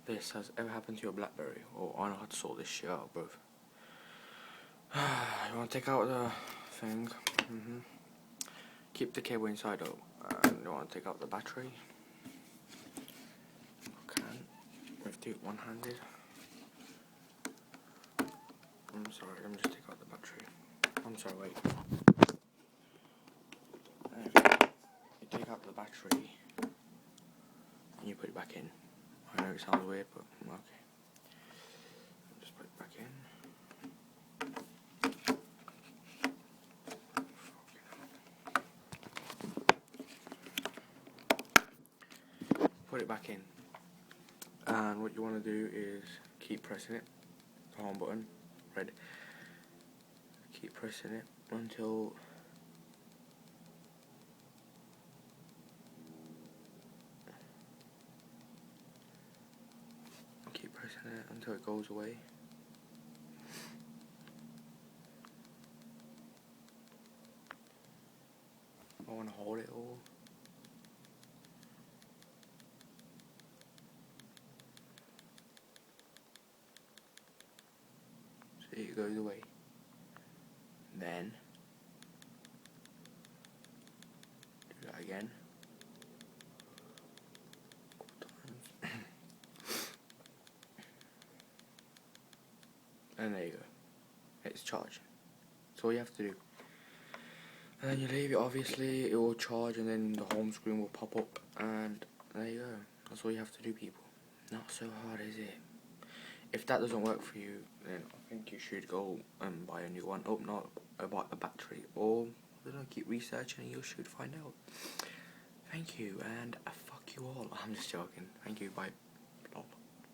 this has ever happened to your Blackberry, or I know how to sort this shit out, bro. You want to take out the thing, keep the cable inside though, and you want to take out the battery. Okay, we have to do it one-handed. I'm sorry, let me just take out the battery. I'm sorry, wait. There we go. You take out the battery and you put it back in. I know it sounds weird, but okay. Just put it back in. Put it back in. And what you want to do is keep pressing it, the home button, red. Keep pressing it until it goes away. I want to hold it all. See, it goes away. Then do that again. And there you go. It's charged. That's all you have to do. And then you leave it, obviously, it will charge and then the home screen will pop up and there you go. That's all you have to do, people. Not so hard, is it? If that doesn't work for you, then I think you should go and buy a new one. Oh, not buy a battery. Or, I don't know, keep researching and you should find out. Thank you, and fuck you all. I'm just joking. Thank you, bye.